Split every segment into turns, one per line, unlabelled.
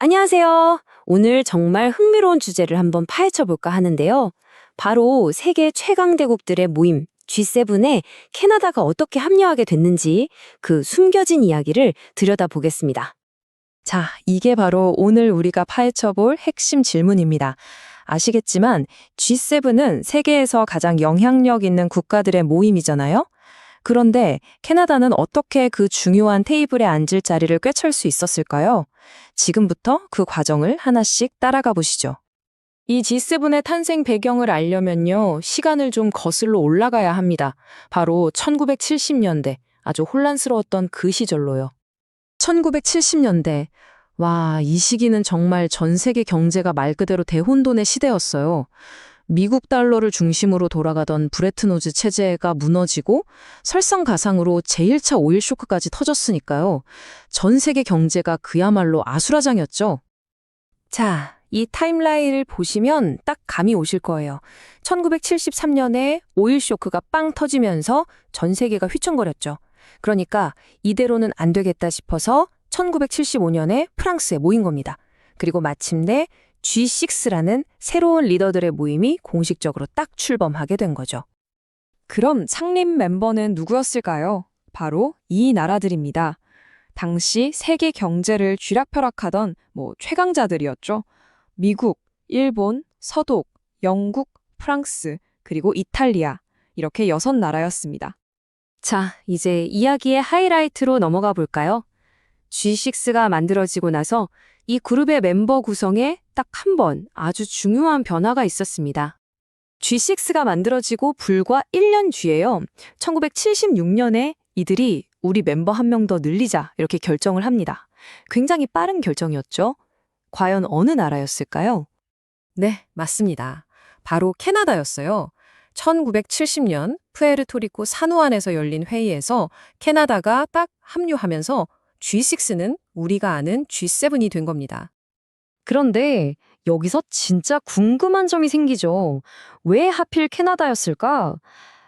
안녕하세요. 오늘 정말 흥미로운 주제를 한번 파헤쳐 볼까 하는데요. 바로 세계 최강대국들의 모임 G7에 캐나다가 어떻게 합류하게 됐는지 그 숨겨진 이야기를 들여다보겠습니다.
자, 이게 바로 오늘 우리가 파헤쳐볼 핵심 질문입니다. 아시겠지만 G7은 세계에서 가장 영향력 있는 국가들의 모임이잖아요? 그런데 캐나다는 어떻게 그 중요한 테이블에 앉을 자리를 꿰찰 수 있었을까요? 지금부터 그 과정을 하나씩 따라가 보시죠. 이 G7의 탄생 배경을 알려면요, 시간을 좀 거슬러 올라가야 합니다. 바로 1970년대, 아주 혼란스러웠던 그 시절로요. 1970년대. 와, 이 시기는 정말 전 세계 경제가 말 그대로 대혼돈의 시대였어요. 미국 달러를 중심으로 돌아가던 브레튼 우즈 체제가 무너지고 설상가상으로 제1차 오일 쇼크까지 터졌으니까요. 전 세계 경제가 그야말로 아수라장이었죠. 자, 이 타임라인을 보시면 딱 감이 오실 거예요. 1973년에 오일 쇼크가 빵 터지면서 전 세계가 휘청거렸죠. 그러니까 이대로는 안 되겠다 싶어서 1975년에 프랑스에 모인 겁니다. 그리고 마침내 G6라는 새로운 리더들의 모임이 공식적으로 딱 출범하게 된 거죠. 그럼 창립 멤버는 누구였을까요? 바로 이 나라들입니다. 당시 세계 경제를 쥐락펴락하던 최강자들이었죠. 미국, 일본, 서독, 영국, 프랑스, 그리고 이탈리아, 이렇게 6나라였습니다. 자, 이제 이야기의 하이라이트로 넘어가 볼까요? G6가 만들어지고 나서 이 그룹의 멤버 구성에 딱 한 번 아주 중요한 변화가 있었습니다. G6가 만들어지고 불과 1년 뒤에요. 1976년에 이들이 우리 멤버 한 명 더 늘리자 이렇게 결정을 합니다. 굉장히 빠른 결정이었죠. 과연 어느 나라였을까요? 네, 맞습니다. 바로 캐나다였어요. 1970년 푸에르토리코 산호안에서 열린 회의에서 캐나다가 딱 합류하면서 G6는 우리가 아는 G7이 된 겁니다. 그런데 여기서 진짜 궁금한 점이 생기죠. 왜 하필 캐나다였을까?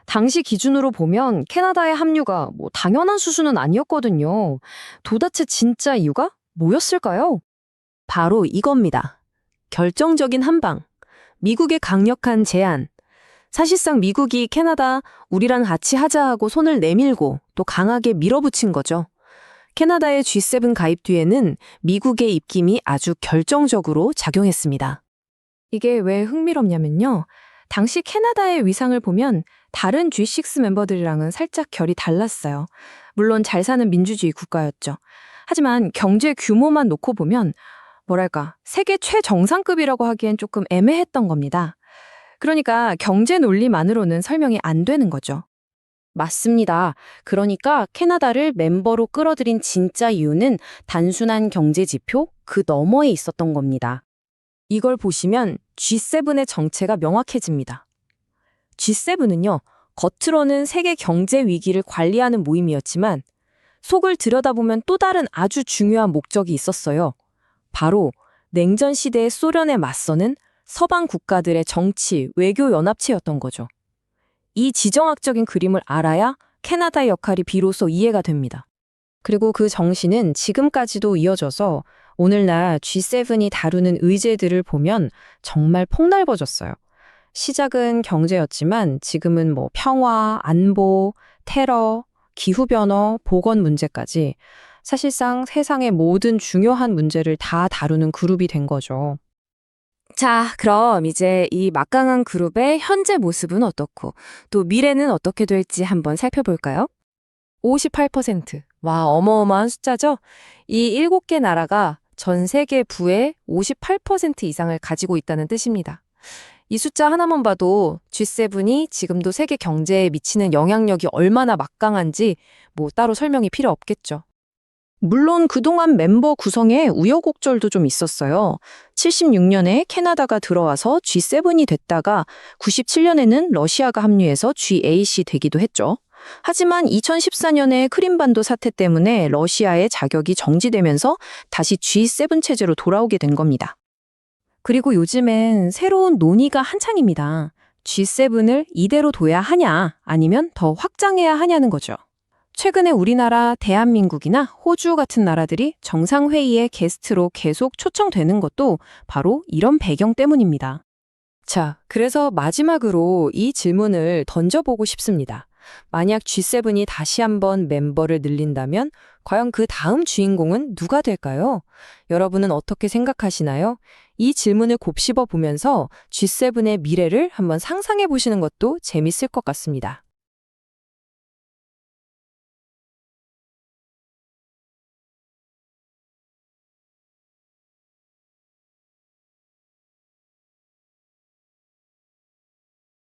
당시 기준으로 보면 캐나다의 합류가 당연한 수준은 아니었거든요. 도대체 진짜 이유가 뭐였을까요? 바로 이겁니다. 결정적인 한방. 미국의 강력한 제안. 사실상 미국이 캐나다, 우리랑 같이 하자 하고 손을 내밀고 또 강하게 밀어붙인 거죠. 캐나다의 G7 가입 뒤에는 미국의 입김이 아주 결정적으로 작용했습니다. 이게 왜 흥미롭냐면요. 당시 캐나다의 위상을 보면 다른 G6 멤버들이랑은 살짝 결이 달랐어요. 물론 잘 사는 민주주의 국가였죠. 하지만 경제 규모만 놓고 보면 세계 최정상급이라고 하기엔 조금 애매했던 겁니다. 그러니까 경제 논리만으로는 설명이 안 되는 거죠. 맞습니다. 그러니까 캐나다를 멤버로 끌어들인 진짜 이유는 단순한 경제 지표 그 너머에 있었던 겁니다. 이걸 보시면 G7의 정체가 명확해집니다. G7은요, 겉으로는 세계 경제 위기를 관리하는 모임이었지만 속을 들여다보면 또 다른 아주 중요한 목적이 있었어요. 바로 냉전 시대의 소련에 맞서는 서방 국가들의 정치, 외교 연합체였던 거죠. 이 지정학적인 그림을 알아야 캐나다의 역할이 비로소 이해가 됩니다. 그리고 그 정신은 지금까지도 이어져서 오늘날 G7이 다루는 의제들을 보면 정말 폭넓어졌어요. 시작은 경제였지만 지금은 평화, 안보, 테러, 기후변화, 보건 문제까지 사실상 세상의 모든 중요한 문제를 다 다루는 그룹이 된 거죠. 자, 그럼 이제 이 막강한 그룹의 현재 모습은 어떻고 또 미래는 어떻게 될지 한번 살펴볼까요? 58%. 와, 어마어마한 숫자죠? 이 7개 나라가 전 세계 부의 58% 이상을 가지고 있다는 뜻입니다. 이 숫자 하나만 봐도 G7이 지금도 세계 경제에 미치는 영향력이 얼마나 막강한지 따로 설명이 필요 없겠죠. 물론 그동안 멤버 구성에 우여곡절도 좀 있었어요. 76년에 캐나다가 들어와서 G7이 됐다가 97년에는 러시아가 합류해서 GAC 되기도 했죠. 하지만 2014년에 크림반도 사태 때문에 러시아의 자격이 정지되면서 다시 G7 체제로 돌아오게 된 겁니다. 그리고 요즘엔 새로운 논의가 한창입니다. G7을 이대로 둬야 하냐, 아니면 더 확장해야 하냐는 거죠. 최근에 우리나라, 대한민국이나 호주 같은 나라들이 정상회의에 게스트로 계속 초청되는 것도 바로 이런 배경 때문입니다. 자, 그래서 마지막으로 이 질문을 던져보고 싶습니다. 만약 G7이 다시 한번 멤버를 늘린다면 과연 그 다음 주인공은 누가 될까요? 여러분은 어떻게 생각하시나요? 이 질문을 곱씹어 보면서 G7의 미래를 한번 상상해 보시는 것도 재밌을 것 같습니다.